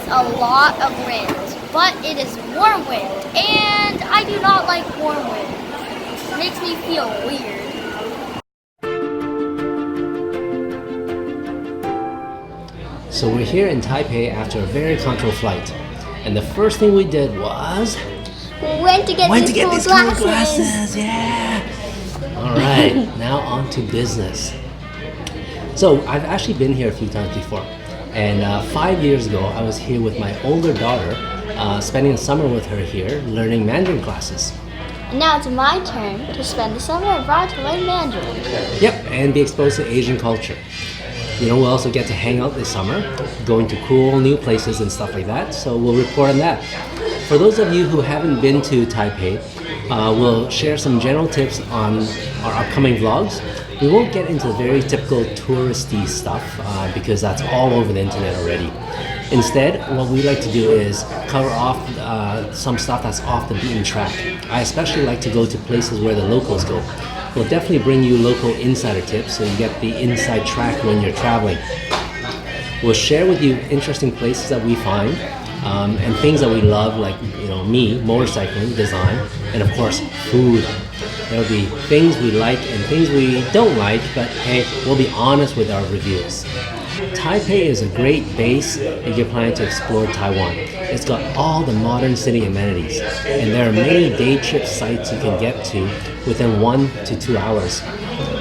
a lot of wind, but it is warm wind, and I do not like warm wind. It makes me feel weird. So we're here in Taipei after a very controlled flight. And the first thing we did was... Went to get these cool glasses. Yeah! Alright, now on to business. So I've actually been here a few times before. And 5 years ago, I was here with my older daughter, spending the summer with her here, learning Mandarin classes. And now it's my turn to spend the summer abroad to learn Mandarin. Yep, and be exposed to Asian culture. You know, we'll also get to hang out this summer, going to cool new places and stuff like that, so we'll report on that. For those of you who haven't been to Taipei, we'll share some general tips on our upcoming vlogs. We won't get into very typical touristy stuff because that's all over the internet already. Instead, what we like to do is cover off some stuff that's off the beaten track. I especially like to go to places where the locals go. We'll definitely bring you local insider tips so you get the inside track when you're traveling. We'll share with you interesting places that we find and things that we love, like me, motorcycling, design, and of course food. There'll be things we like and things we don't like, but hey, we'll be honest with our reviews. Taipei is a great base if you're planning to explore Taiwan. It's got all the modern city amenities, and there are many day trip sites you can get to within 1 to 2 hours.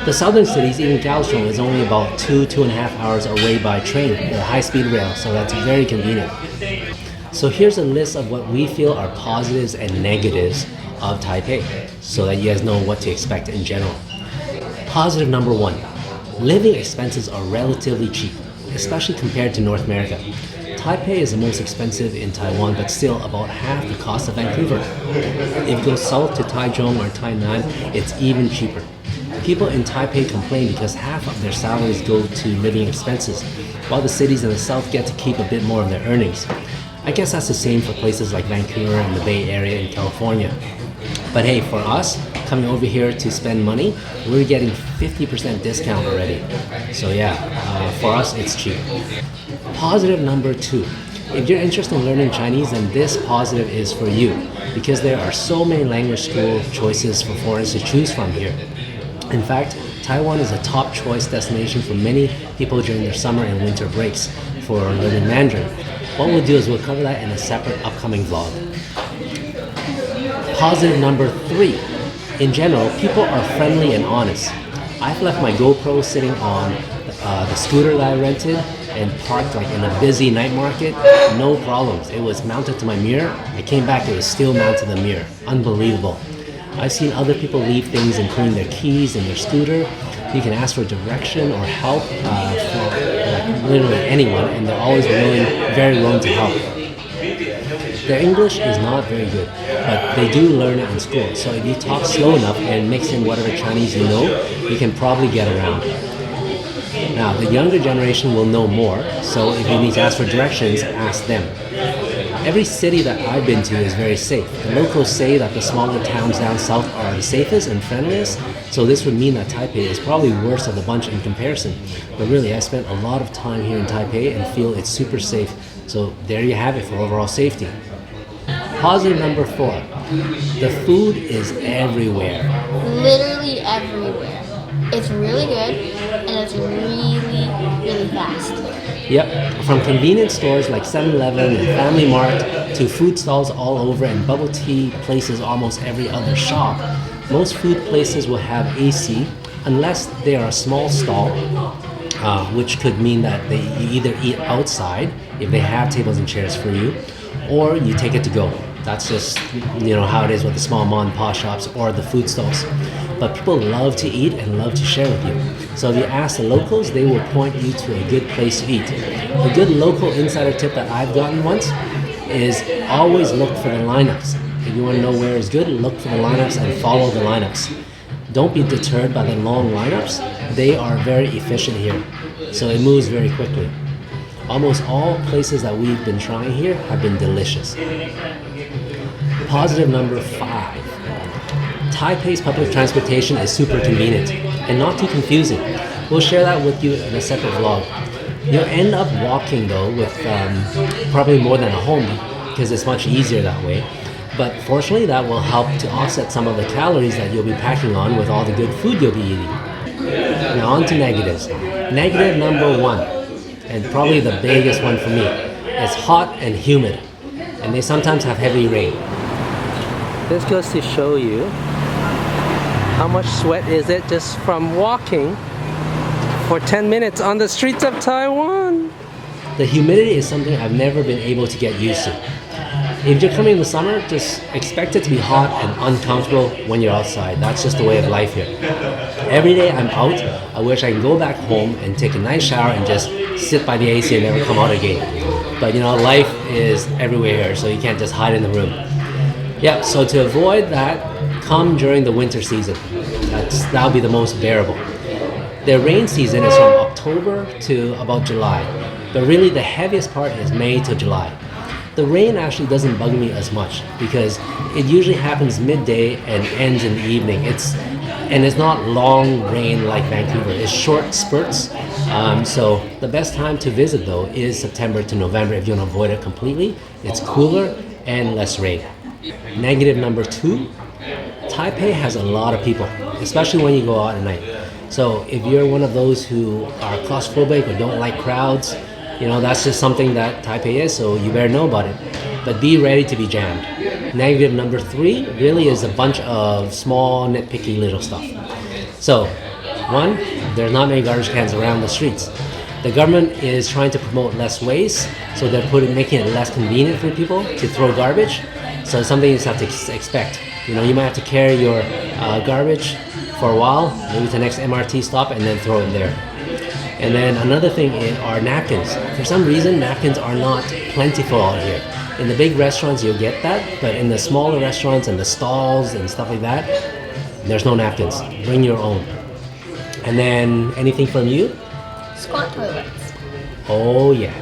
The southern cities, even Kaohsiung, is only about 2.5 hours away by train with a high-speed rail, so that's very convenient. So here's a list of what we feel are positives and negatives of Taipei, so that you guys know what to expect in general. Positive number 1, living expenses are relatively cheap, especially compared to North America. Taipei is the most expensive in Taiwan, but still about half the cost of Vancouver. If you go south to Taichung or Tainan, it's even cheaper. People in Taipei complain because half of their salaries go to living expenses, while the cities in the south get to keep a bit more of their earnings. I guess that's the same for places like Vancouver and the Bay Area in California. But hey, for us, coming over here to spend money, we're getting 50% discount already. So yeah, for us, it's cheap. Positive number 2. If you're interested in learning Chinese, then this positive is for you, because there are so many language school choices for foreigners to choose from here. In fact, Taiwan is a top choice destination for many people during their summer and winter breaks for learning Mandarin. What we'll do is we'll cover that in a separate upcoming vlog. Positive number 3. In general, people are friendly and honest. I've left my GoPro sitting on the scooter that I rented and parked like in a busy night market, no problems. It was mounted to my mirror. I came back, it was still mounted to the mirror. Unbelievable. I've seen other people leave things, including their keys and their scooter. You can ask for direction or help for literally anyone, and they're always very willing to help. Their English is not very good, but they do learn it in school. So if you talk slow enough and mix in whatever Chinese you know, you can probably get around. Now, the younger generation will know more, so if you need to ask for directions, ask them. Every city that I've been to is very safe. The locals say that the smaller towns down south are the safest and friendliest, so this would mean that Taipei is probably worst of the bunch in comparison. But really, I spent a lot of time here in Taipei and feel it's super safe. So there you have it for overall safety. Positive number 4. The food is everywhere. Literally everywhere. It's really good, and it's really, really fast. Yep, from convenience stores like 7-Eleven and Family Mart to food stalls all over and bubble tea places almost every other shop, most food places will have AC unless they are a small stall, which could mean that you either eat outside if they have tables and chairs for you, or you take it to go. That's just how it is with the small mom and pop shops or the food stalls. But people love to eat and love to share with you. So if you ask the locals, they will point you to a good place to eat. A good local insider tip that I've gotten once is always look for the lineups. If you want to know where is good, look for the lineups and follow the lineups. Don't be deterred by the long lineups. They are very efficient here, so it moves very quickly. Almost all places that we've been trying here have been delicious. Positive number 5. Taipei's public transportation is super convenient and not too confusing. We'll share that with you in a separate vlog. You'll end up walking though with probably more than a home because it's much easier that way. But fortunately, that will help to offset some of the calories that you'll be packing on with all the good food you'll be eating. Now on to negatives. Negative number one, and probably the biggest one for me, is hot and humid, and they sometimes have heavy rain. This goes to show you how much sweat is it just from walking for 10 minutes on the streets of Taiwan. The humidity is something I've never been able to get used to. If you're coming in the summer, just expect it to be hot and uncomfortable when you're outside. That's just the way of life here. Every day I'm out, I wish I could go back home and take a nice shower and just sit by the AC and never come out again. But life is everywhere here, so you can't just hide in the room. Yeah, so to avoid that, come during the winter season. That'll be the most bearable. The rain season is from October to about July, but really the heaviest part is May to July. The rain actually doesn't bug me as much because it usually happens midday and ends in the evening. It's not long rain like Vancouver. It's short spurts. So the best time to visit though is September to November if you want to avoid it completely. It's cooler and less rain. Negative number two, Taipei has a lot of people, especially when you go out at night. So if you're one of those who are claustrophobic or don't like crowds, that's just something that Taipei is, so you better know about it. But be ready to be jammed. Negative number three really is a bunch of small, nitpicky little stuff. So, one, there's not many garbage cans around the streets. The government is trying to promote less waste, so they're making it less convenient for people to throw garbage. So it's something you just have to expect. You might have to carry your garbage for a while, maybe to the next MRT stop, and then throw it there. And then another thing are napkins. For some reason, napkins are not plentiful out here. In the big restaurants, you'll get that, but in the smaller restaurants and the stalls and stuff like that, there's no napkins. Bring your own. And then anything from you? Squat toilets. Oh yeah,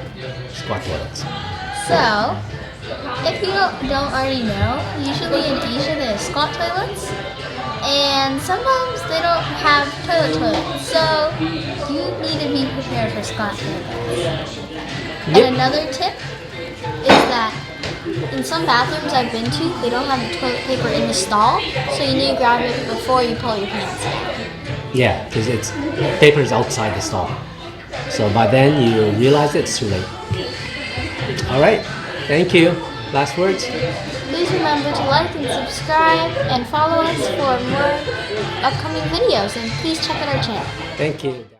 squat toilets. So, if you don't already know, usually in Asia there's squat toilets, and sometimes they don't have toilets, so you need to be prepared for squat toilets. Yep. And another tip is that in some bathrooms I've been to, they don't have the toilet paper in the stall, so you need to grab it before you pull your pants down. Yeah, because paper is outside the stall. So by then you realize it's too late. All right, thank you. Last words? Please remember to like and subscribe and follow us for more upcoming videos, and please check out our channel. Thank you.